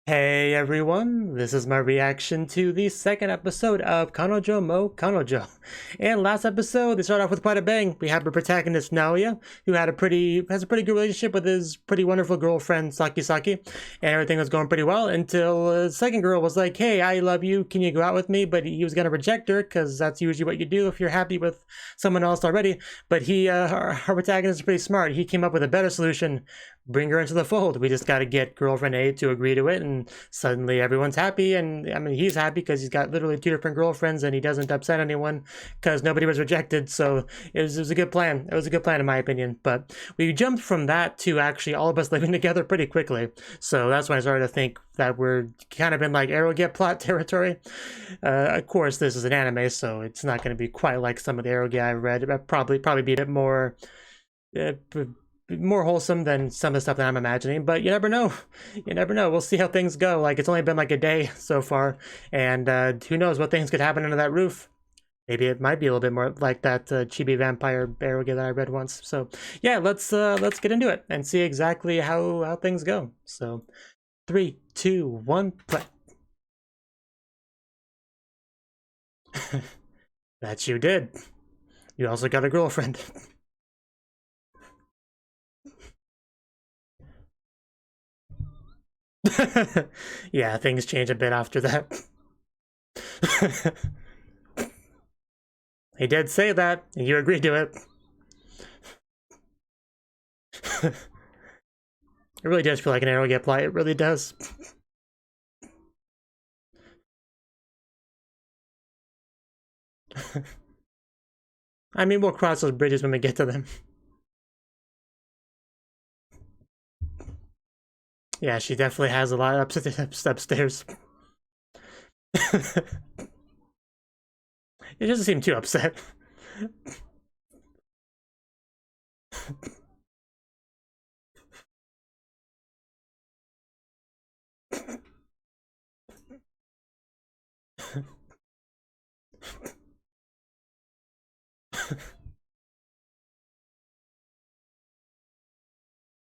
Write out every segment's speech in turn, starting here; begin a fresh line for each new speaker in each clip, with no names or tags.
Hey everyone, this is my reaction to the second episode of Kanojo mo Kanojo. And last episode, they started off with quite a bang. We have the protagonist Naoya, who has a pretty good relationship with his pretty wonderful girlfriend Saki, and everything was going pretty well until the second girl was like, "Hey, I love you. Can you go out with me?" But he was gonna reject her because that's usually what you do if you're happy with someone else already. But her protagonist is pretty smart. He came up with a better solution. Bring her into the fold. We just got to get girlfriend A to agree to it, and suddenly everyone's happy. And I mean, he's happy because he's got literally two different girlfriends, and he doesn't upset anyone because nobody was rejected. So it was a good plan. It was a good plan in my opinion. But we jumped from that to actually all of us living together pretty quickly. So that's when I started to think that we're kind of in like Arrowget plot territory. Of course, this is an anime, so it's not going to be quite like some of the Arrowget I read. It'd probably be a bit more wholesome than some of the stuff that I'm imagining, but you never know. You never know. We'll see how things go. Like, it's only been like a day so far, and who knows what things could happen under that roof. Maybe it might be a little bit more like that chibi vampire Arrowget that I read once. So yeah, let's get into it and see exactly how things go. So 3, 2, 1, play. That you did. You also got a girlfriend. Yeah, things change a bit after that. He did say that, and you agreed to it. It really does feel like an Arrowget plot, it really does. I mean, we'll cross those bridges when we get to them. Yeah, she definitely has a lot upstairs. It doesn't seem too upset.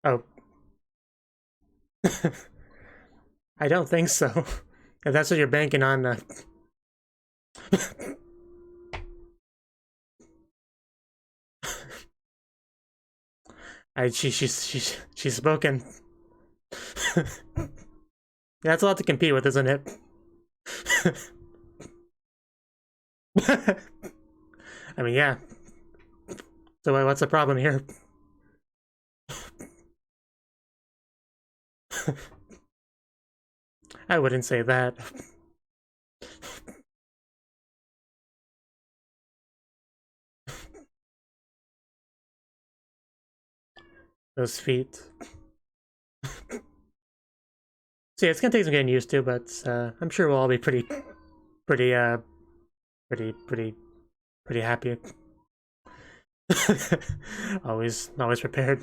Oh. I don't think so. If that's what you're banking on, she's spoken. That's a lot to compete with, isn't it? I mean, yeah. So what's the problem here? I wouldn't say that. Those feet. So yeah, it's gonna take some getting used to, but I'm sure we'll all be pretty happy. always prepared.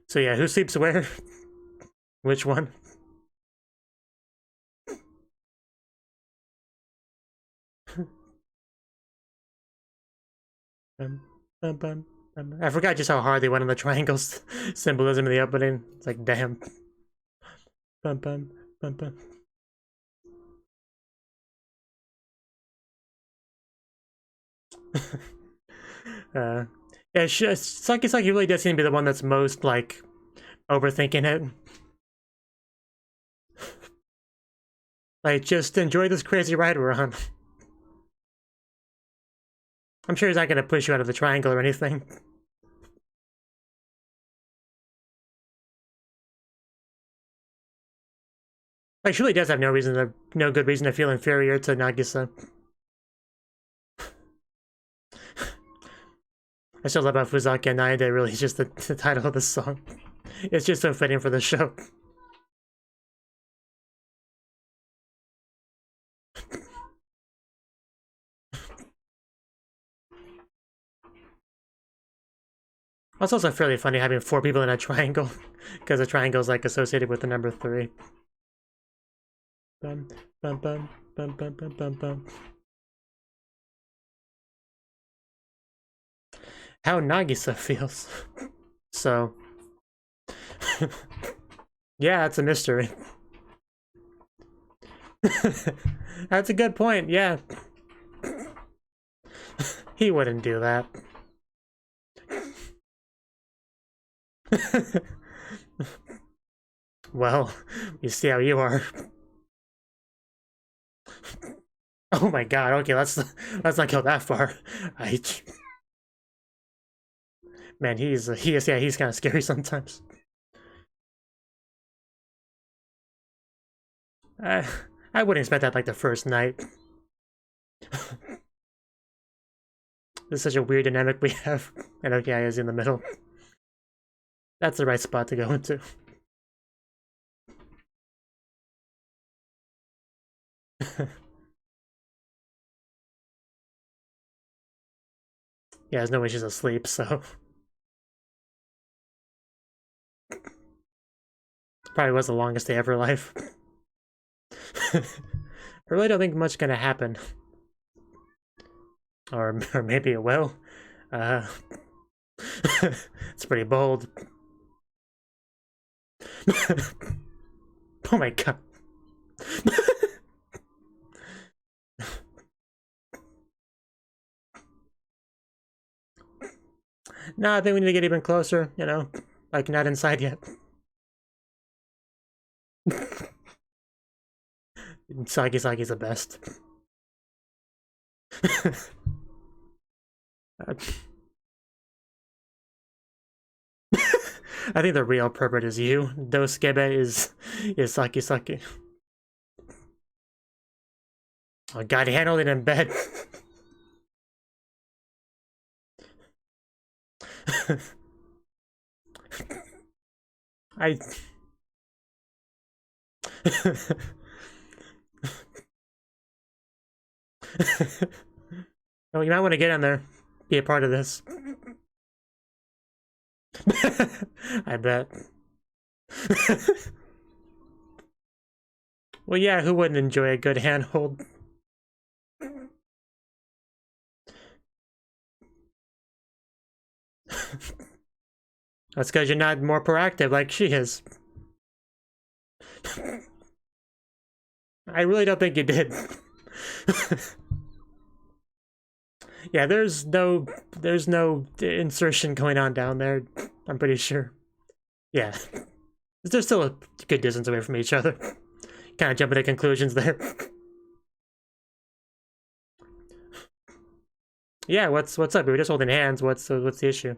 So yeah, who sleeps where? Which one? I forgot just how hard they went on the triangles symbolism in the opening. It's like, damn. Bum, bum, bum, bum. Yeah, Saki really does seem to be the one that's most, like, overthinking it. Like, just enjoy this crazy ride we're on. I'm sure he's not gonna push you out of the triangle or anything. Like, she really does have no good reason to feel inferior to Nagisa. I still love how Fuzaki and Naide really is just the title of the song. It's just so fitting for the show. It's also fairly funny having 4 people in a triangle, because the triangle is like associated with the number 3. Bum, bum, bum, bum, bum, bum, bum, bum. How Nagisa feels. So Yeah, it's a mystery. That's a good point, yeah. He wouldn't do that. Well, you see how you are. Oh my god, okay, let's not go that far. Man, he's kind of scary sometimes. I wouldn't expect that like the first night. There's such a weird dynamic we have, and Yōkai is in the middle. That's the right spot to go into. Yeah, there's no way she's asleep, so... Probably was the longest day of her life. I really don't think much gonna happen. Or maybe it will. It's pretty bold. Oh my god. No, I think we need to get even closer, you know? Like, not inside yet. Saki's the best. I think the real pervert is you. Doskebe is Saki. Oh god, he handled it in bed. Oh, you might want to get in there. Be a part of this. I bet. Well, yeah, who wouldn't enjoy a good handhold? That's because you're not more proactive like she is. I really don't think you did. Yeah, there's no insertion going on down there, I'm pretty sure. Yeah. They're still a good distance away from each other. Kind of jumping to conclusions there. Yeah, what's up? We were just holding hands. What's the issue?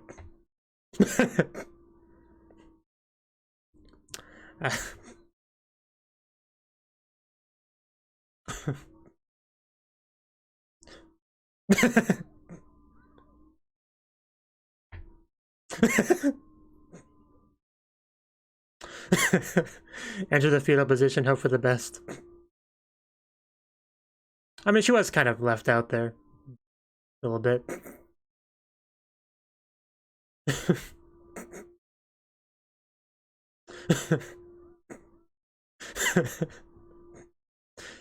Enter the fetal position, hope for the best. I mean, she was kind of left out there. A little bit.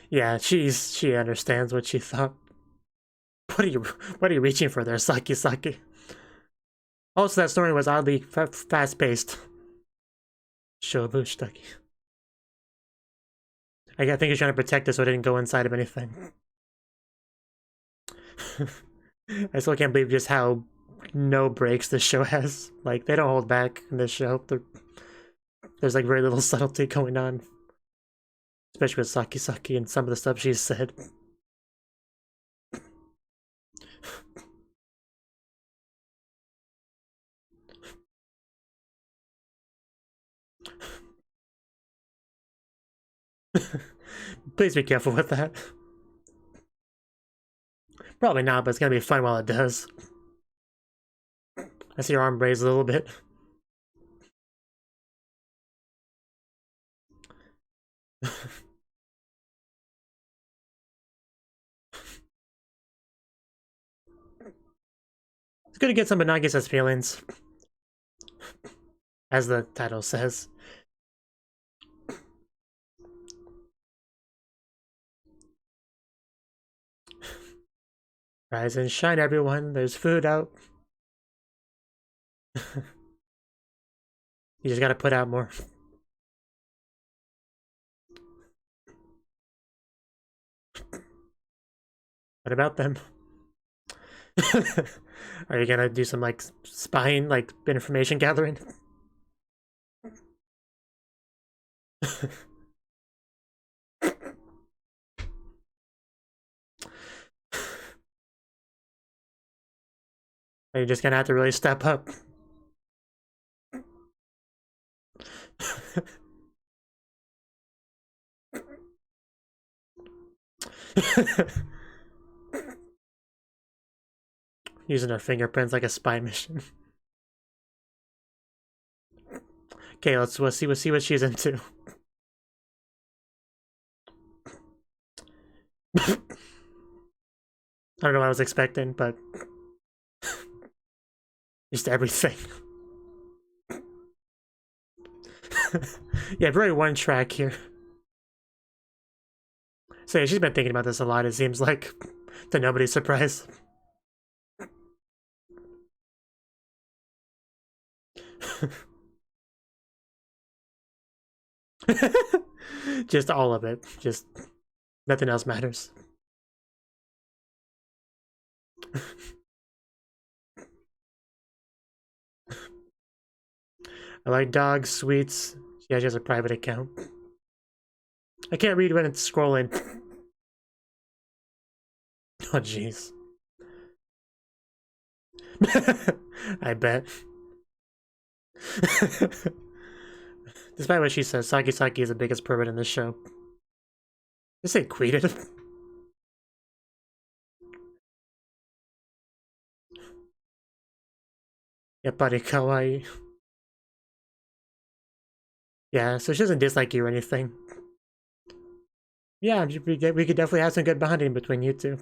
Yeah, she understands what she thought. What are you reaching for there, Saki? Also, that story was oddly fast-paced. Shobushitaki. I think he's trying to protect it so it didn't go inside of anything. I still can't believe just how no breaks this show has. Like, they don't hold back in this show. There's like very little subtlety going on. Especially with Saki and some of the stuff she's said. Please be careful with that. Probably not, but it's gonna be fun while it does. I see your arm raised a little bit. It's good to get some Nagisa's feelings. As the title says. Rise and shine, everyone. There's food out. You just gotta put out more. What about them? Are you gonna do some, like, spying, like, information gathering? Are you just gonna have to really step up? Using her fingerprints like a spy mission. Okay, let's see what she's into. I don't know what I was expecting, but just everything. Yeah, very one track here. So yeah, she's been thinking about this a lot, it seems like, to nobody's surprise. Just all of it. Just nothing else matters. I like dogs, sweets. Yeah, she has a private account. I can't read when it's scrolling. Oh, jeez. I bet. Despite what she says, Saki is the biggest pervert in this show. They say queeted. Yeah, buddy, kawaii. Yeah, so she doesn't dislike you or anything. Yeah, we could definitely have some good bonding between you two.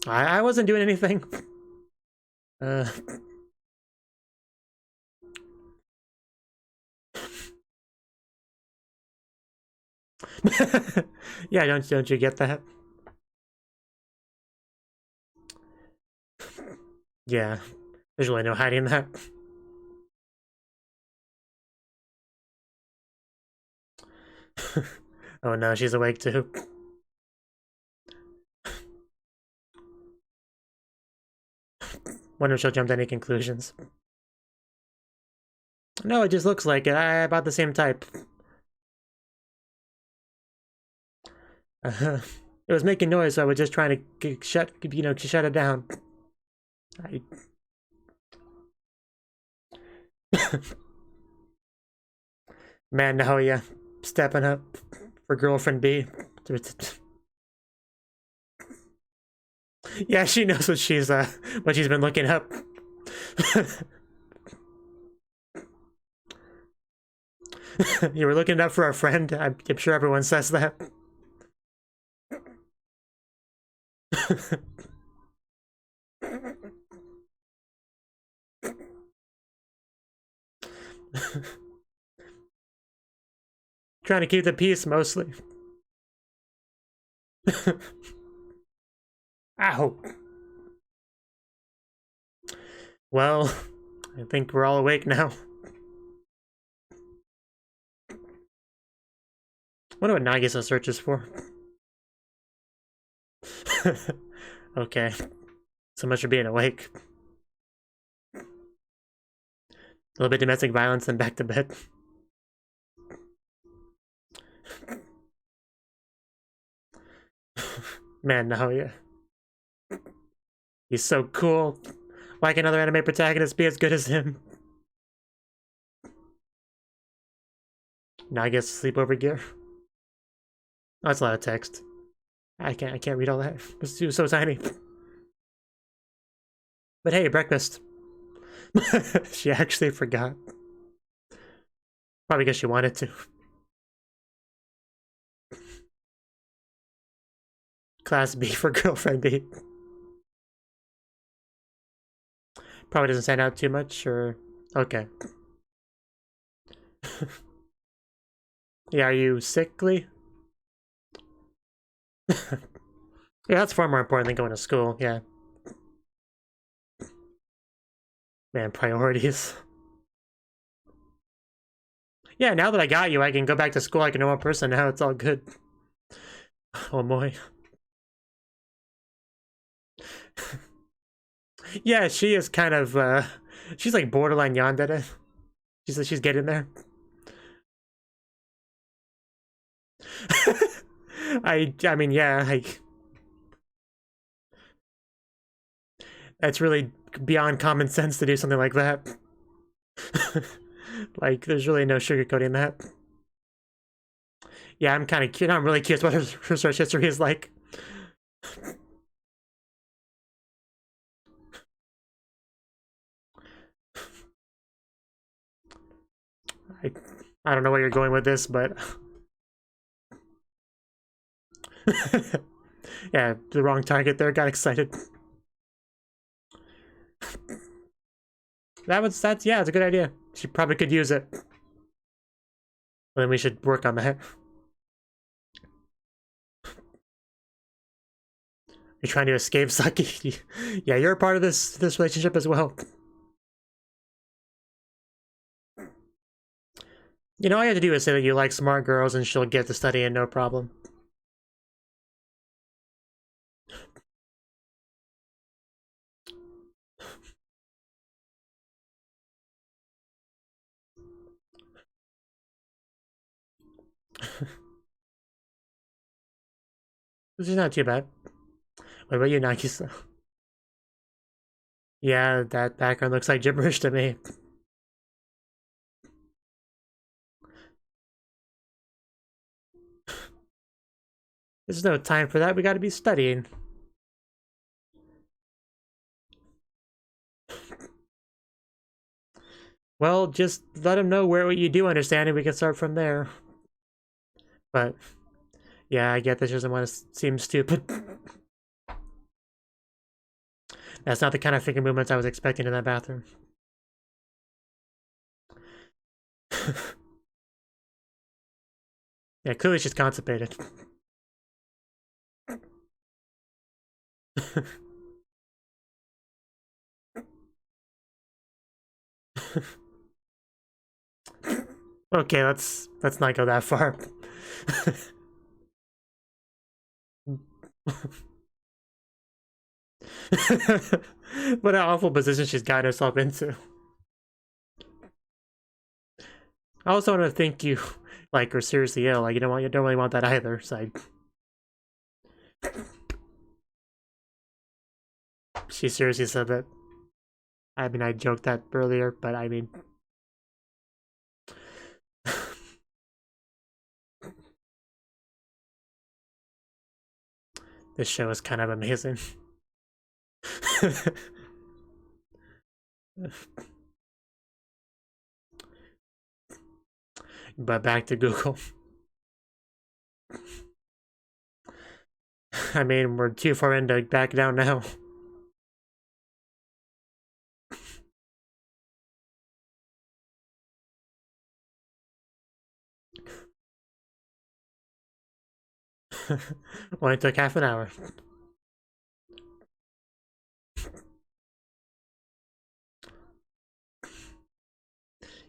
I wasn't doing anything. Yeah, don't you get that? Yeah, there's really no hiding that. Oh no, she's awake too. Wonder if she'll jump to any conclusions. No, it just looks like it. I about the same type. It was making noise, so I was just trying to shut it down. Man, no, yeah, stepping up for girlfriend B. Yeah, she knows what she's been looking up. You were looking it up for our friend. I'm sure everyone says that. Trying to keep the peace, mostly. Ow. Well, I think we're all awake now. Wonder what Nagisa searches for. Okay. So much for being awake. A little bit domestic violence and back to bed. Man, no, yeah. He's so cool. Why can another anime protagonist be as good as him? Now I guess sleepover gear. Oh, that's a lot of text. I can't read all that. It's so tiny. But hey, breakfast. She actually forgot. Probably because she wanted to. Class B for girlfriend B. Probably doesn't stand out too much, or... Okay. Yeah, are you sickly? Yeah, that's far more important than going to school, yeah. Man, priorities. Yeah, now that I got you, I can go back to school like a normal person now, it's all good. Oh boy. Yeah, she is kind of, she's like borderline yandere. She's getting there. I mean, yeah, that's really beyond common sense to do something like that. Like, there's really no sugarcoating that. Yeah, I'm kind of curious. I'm really curious what her search history is like. I, I don't know where you're going with this, but yeah, the wrong target there. Got excited. Yeah, it's a good idea. She probably could use it. Well, then we should work on that. You're trying to escape Saki. Yeah, you're a part of this relationship as well. You know, all you have to do is say that you like smart girls and she'll get to studying no problem. This is not too bad. What about you, Nagisa? Yeah, that background looks like gibberish to me. There's no time for that. We gotta be studying. Well, just let him know what you do understand and we can start from there. But, yeah, I get that she doesn't want to seem stupid. That's not the kind of finger movements I was expecting in that bathroom. Yeah, clearly she's constipated. Okay, let's not go that far. What an awful position she's got herself into. I also want to think you like are seriously ill. Like you don't really want that either. So she seriously said that. I mean, I joked that earlier, but I mean, this show is kind of amazing. But back to Google. I mean, we're too far into back down now. Only took half an hour.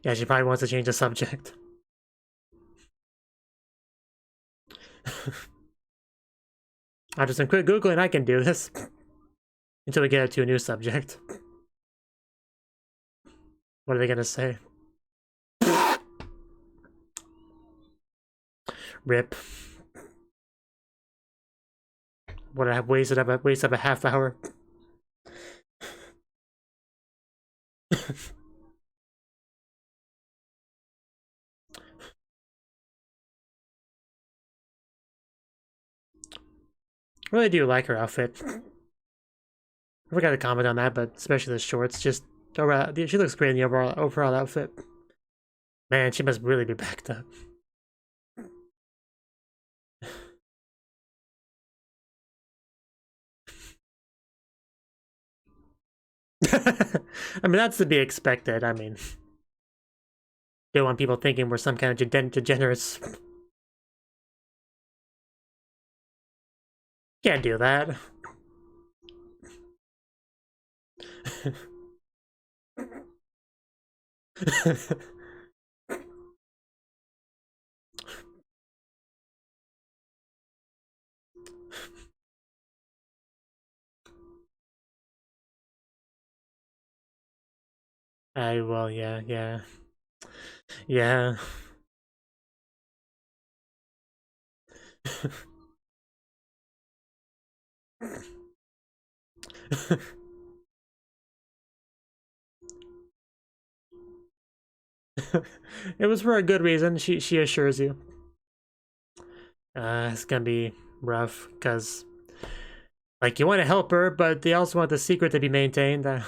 Yeah, she probably wants to change the subject. I'll just quit Googling, I can do this. Until we get to a new subject. What are they gonna say? Rip. What I have wasted up a half hour. I really do like her outfit. I forgot to comment on that, but especially the shorts. Just overall, she looks great in the overall outfit. Man, she must really be backed up. I mean, that's to be expected. I mean, don't want people thinking we're some kind of degenerates. Can't do that. Well, yeah, yeah. Yeah. It was for a good reason, she assures you. It's gonna be rough, because, like, you want to help her, but they also want the secret to be maintained. I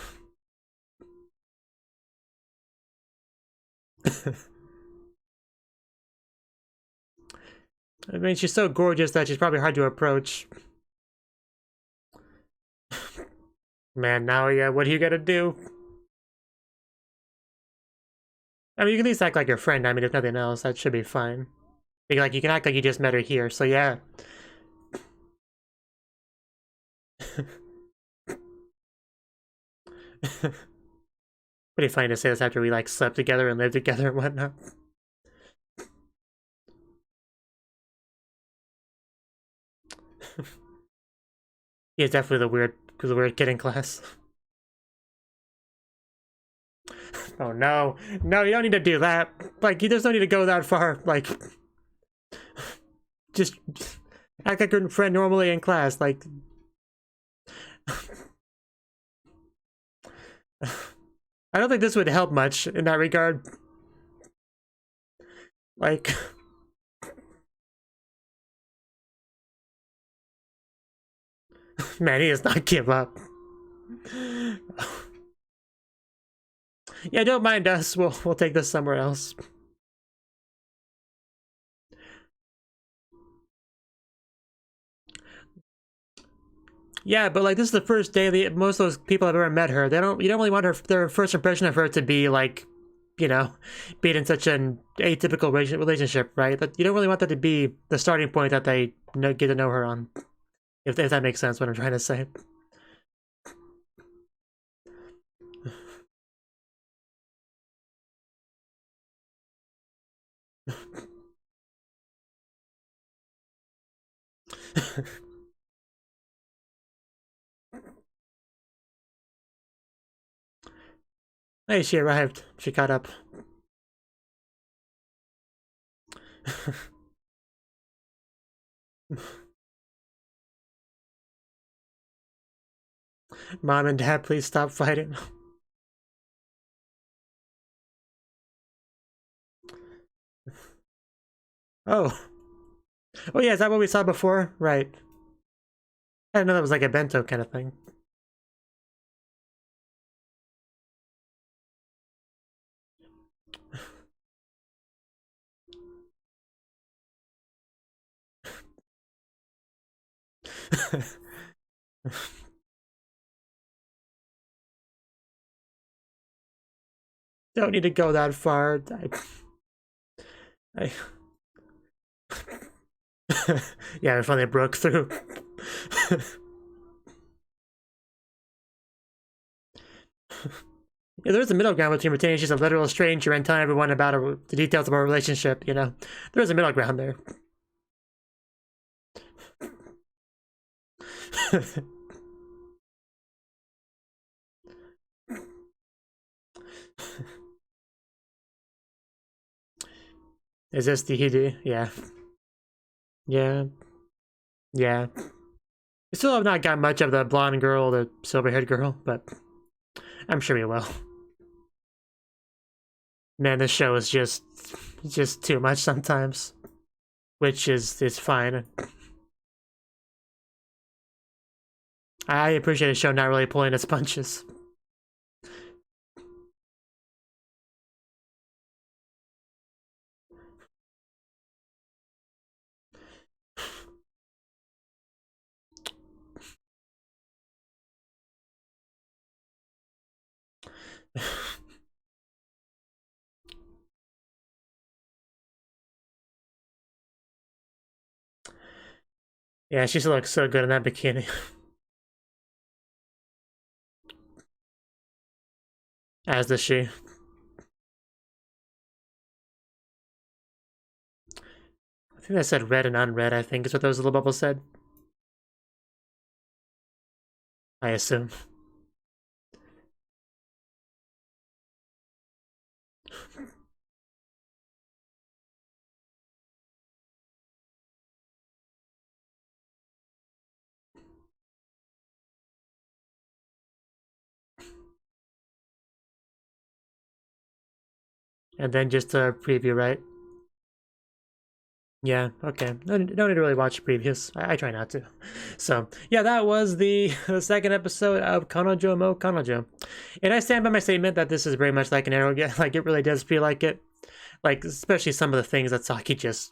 mean, she's so gorgeous that she's probably hard to approach. Man, now, yeah, what are you gonna do? I mean, you can at least act like your friend. I mean, if nothing else, that should be fine. Like, you can act like you just met her here, so yeah. Pretty funny to say this after we, like, slept together and lived together and whatnot. He's definitely the weird kid in class. Oh no, no, you don't need to do that. Like, you just don't need to go that far. Like, just act like your friend normally in class. Like, I don't think this would help much in that regard. Like, man, he does not give up. Yeah, don't mind us. We'll take this somewhere else. Yeah, but like, this is the first day that most of those people have ever met her. You don't really want their first impression of her to be like, you know, being in such an atypical relationship, right? But you don't really want that to be the starting point that they get to know her on. If that makes sense, what I'm trying to say. Hey, she arrived. She caught up. Mom and Dad, please stop fighting. Oh. Oh yeah, is that what we saw before? Right. I didn't know that was like a bento kind of thing. Don't need to go that far. I yeah, if only broke through. Yeah, there's a middle ground between pretending she's a literal stranger and telling everyone about the details of our relationship, you know? There's a middle ground there. Is this the Hidi? Yeah. Yeah. Yeah. We still have not got much of the blonde girl, the silver-haired girl, but I'm sure we will. Man, this show is just too much sometimes, which is fine. I appreciate a show not really pulling its punches. Yeah, she still looks so good in that bikini. As does she. I think I said red and unread, I think is what those little bubbles said. I assume. And then just a preview, right? Yeah, okay. Don't need to really watch previews. I try not to. So, yeah, that was the second episode of Kanojo mo Kanojo. And I stand by my statement that this is very much like an arrogant, like it really does feel like it. Like, especially some of the things that Saki just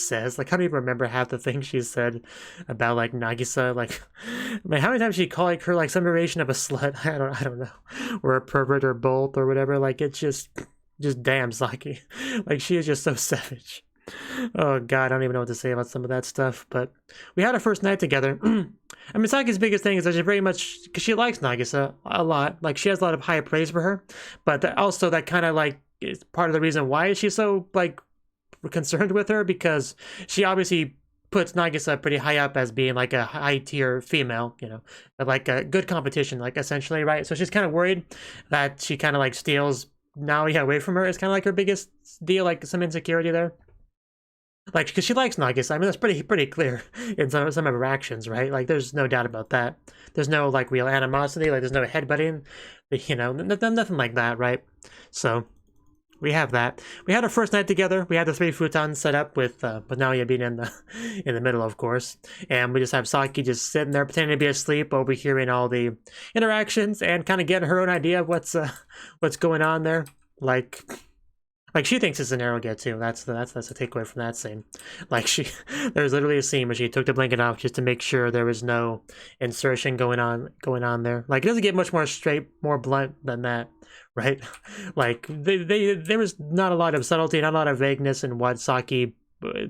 says. Like, I don't even remember half the things she said about like Nagisa. Like, I mean, how many times she called like her like some variation of a slut? I don't know, or a pervert or both or whatever. Like, it's just damn Saki. Like, she is just so savage. Oh god, I don't even know what to say about some of that stuff. But we had our first night together. I mean, Saki's biggest thing is that she very much, because she likes Nagisa a lot. Like, she has a lot of high praise for her, but also that kind of like is part of the reason why she's so like concerned with her, because she obviously puts Nagisa pretty high up as being like a high tier female, you know, like a good competition, like essentially, right? So she's kind of worried that she kind of like steals Naoya away from her. It's kind of like her biggest deal, like some insecurity there. Like, because she likes Nagisa. I mean, that's pretty clear in some of her actions, right? Like, there's no doubt about that. There's no, like, real animosity. Like, there's no headbutting. You know, nothing like that, right? So, we have that. We had our first night together. We had the 3 futons set up with Naoya being in the middle, of course. And we just have Saki just sitting there pretending to be asleep, overhearing all the interactions and kind of getting her own idea of what's going on there. Like she thinks it's an arrogant too. That's the takeaway from that scene. Like there's literally a scene where she took the blanket off just to make sure there was no insertion going on there. Like, it doesn't get much more straight, more blunt than that, right? Like there was not a lot of subtlety, not a lot of vagueness in what Saki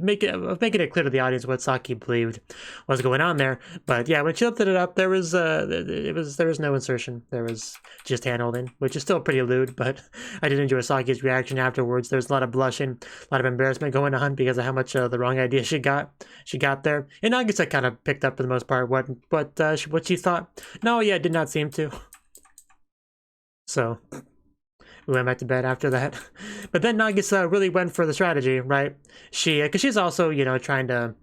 making it clear to the audience what Saki believed was going on there. But yeah, when she lifted it up, there was no insertion. There was just hand holding, which is still pretty lewd, but I did enjoy Saki's reaction afterwards. There's a lot of blushing, a lot of embarrassment going on because of how much the wrong idea she got there. And Nagisa kind of picked up for the most part what she thought. No, yeah, it did not seem to. So we went back to bed after that. But then Nagisa really went for the strategy, right? Because she's also, you know, trying to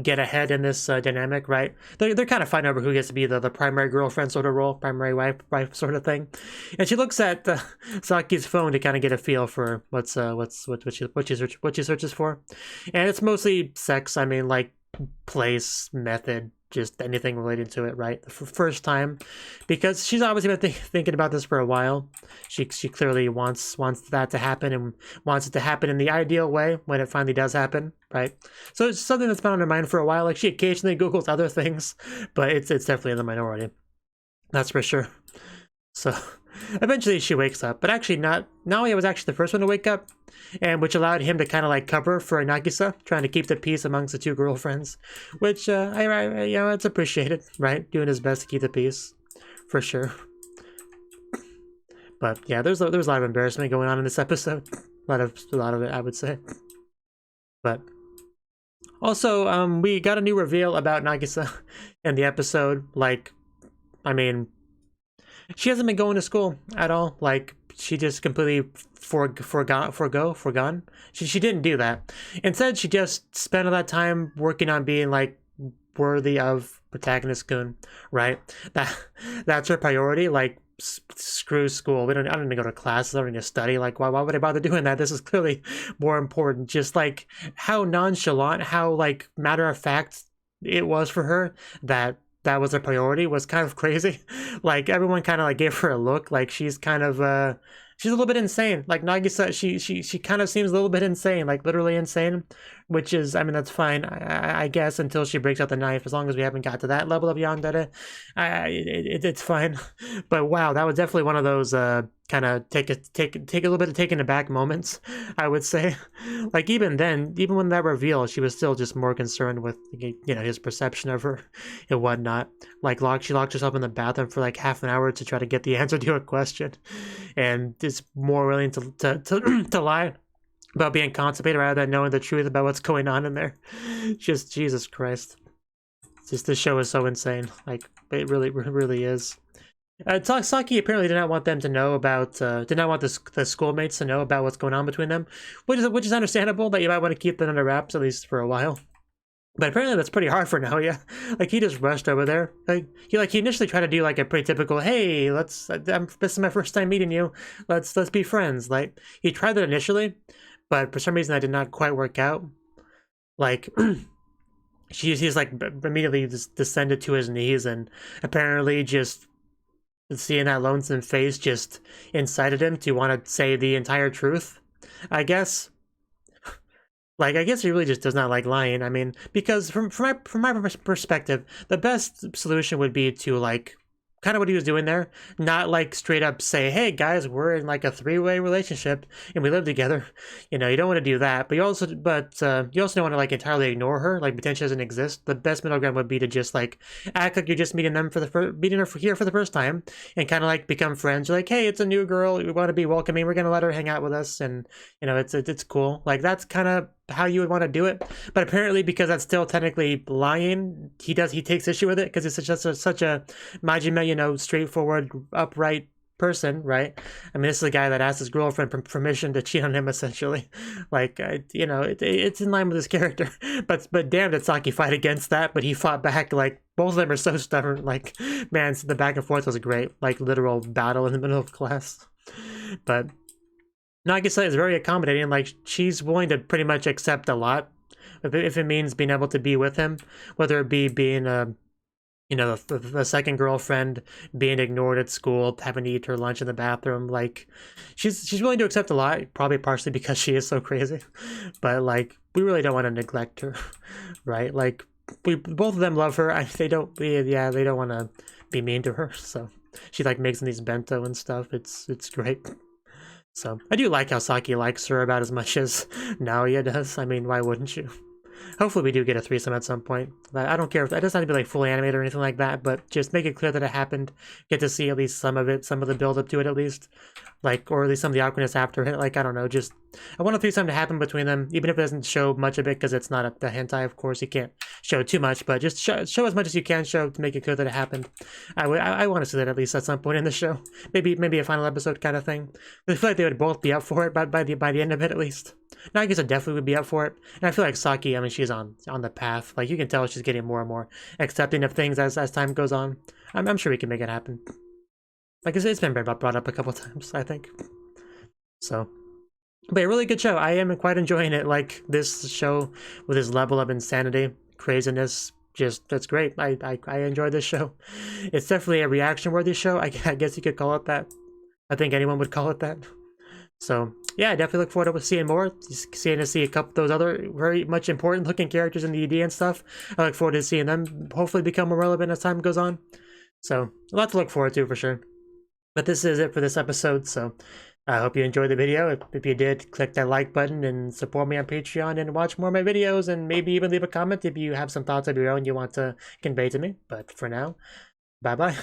get ahead in this dynamic, right? They're kind of fighting over who gets to be the primary girlfriend sort of role, primary wife sort of thing. And she looks at Saki's phone to kind of get a feel for what she searches for, and it's mostly sex. I mean, like place, method, just anything related to it, right? The first time, because she's obviously been thinking about this for a while. She clearly wants that to happen, and wants it to happen in the ideal way when it finally does happen, right? So it's something that's been on her mind for a while. Like, she occasionally Googles other things, but it's definitely in the minority. That's for sure. So eventually she wakes up, but actually not. Naoya was actually the first one to wake up, and which allowed him to kind of like cover for Nagisa, trying to keep the peace amongst the 2 girlfriends, which I you know, it's appreciated, right? Doing his best to keep the peace, for sure. But yeah, there's a lot of embarrassment going on in this episode, a lot of it, I would say. But also, we got a new reveal about Nagisa in the episode. Like, I mean, she hasn't been going to school at all. Like, she just completely forgone. She didn't do that. Instead, she just spent all that time working on being like worthy of protagonist-kun, right? That's her priority. Like, screw school. I don't need to go to classes. I don't need to study. Like, why would I bother doing that? This is clearly more important. Just like how nonchalant, how like matter of fact it was for her that was a priority was kind of crazy. Like, everyone kind of like gave her a look. Like, she's kind of she's a little bit insane. Like, Nagisa, she kind of seems a little bit insane, like literally insane, which is, I mean, that's fine, I guess, until she breaks out the knife. As long as we haven't got to that level of yandere, it's fine. But wow, that was definitely one of those kind of take a little bit of taken aback moments, I would say. Like, even then, even when that reveal, she was still just more concerned with, you know, his perception of her and whatnot. Like, she locked herself in the bathroom for like half an hour to try to get the answer to a question, and is more willing to lie about being constipated rather than knowing the truth about what's going on in there. Just Jesus Christ. Just, this show is so insane. Like, it really is. Saki apparently did not want them to know about, did not want the schoolmates to know about what's going on between them, which is understandable, that you might want to keep them under wraps, at least for a while. But apparently that's pretty hard for Naoya. Like, he just rushed over there. He initially tried to do like a pretty typical, hey, this is my first time meeting you. Let's be friends. Like, he tried that initially, but for some reason that did not quite work out. Like, he's like immediately just descended to his knees, and apparently just seeing that lonesome face just incited him to want to say the entire truth, I guess. Like, I guess he really just does not like lying. I mean, because from my perspective, the best solution would be to, like, kind of what he was doing there, not like straight up say, hey guys, we're in like a three-way relationship and we live together. You know, you don't want to do that, but you also don't want to like entirely ignore her, like pretend she doesn't exist. The best middle ground would be to just like act like you're just meeting her here for the first time, and kind of like become friends. You're like, hey, it's a new girl, we want to be welcoming, we're gonna let her hang out with us, and you know, it's cool. Like, that's kind of how you would want to do it. But apparently, because that's still technically lying, he takes issue with it, because it's such a Majime, you know, straightforward, upright person, right? I mean, this is a guy that asked his girlfriend permission to cheat on him, essentially. Like, you know, it's in line with his character. But damn, did Saki fight against that? But he fought back. Like, both of them are so stubborn. Like, man, the back and forth was a great, like, literal battle in the middle of class. But Nagisa is very accommodating. Like, she's willing to pretty much accept a lot if it means being able to be with him, whether it be being you know, the second girlfriend, being ignored at school, having to eat her lunch in the bathroom. Like, she's willing to accept a lot, probably partially because she is so crazy. But like, we really don't want to neglect her, right? Like, both of them love her. They don't want to be mean to her. So she like makes these bento and stuff. It's great. So I do like how Saki likes her about as much as Naoya does. I mean, why wouldn't you? Hopefully we do get a threesome at some point. I don't care if that doesn't have to be like fully animated or anything like that, but just make it clear that it happened. Get to see at least some of it, some of the build up to it at least. Like, or at least some of the awkwardness after it. Like, I don't know, just I want a threesome to happen between them, even if it doesn't show much of it, because it's not the hentai, of course. You can't show too much, but just show as much as you can show to make it clear that it happened. I want to see that at least at some point in the show. Maybe a final episode kind of thing. I feel like they would both be up for it by the end of it at least. Nagisa definitely would be up for it, and I feel like Saki, I mean, she's on the path. Like, you can tell she's getting more and more accepting of things as time goes on. I'm sure we can make it happen. Like, it's been brought up a couple times, I think. So, but a really good show. I am quite enjoying it. Like, this show with this level of insanity, craziness, that's great. I enjoy this show. It's definitely a reaction-worthy show. I guess you could call it that. I think anyone would call it that. So yeah, I definitely look forward to seeing more. See a couple of those other very much important looking characters in the ED and stuff. I look forward to seeing them hopefully become more relevant as time goes on. So a lot to look forward to for sure. But this is it for this episode. So I hope you enjoyed the video. If you did, click that like button and support me on Patreon and watch more of my videos, and maybe even leave a comment if you have some thoughts of your own you want to convey to me. But for now, bye bye.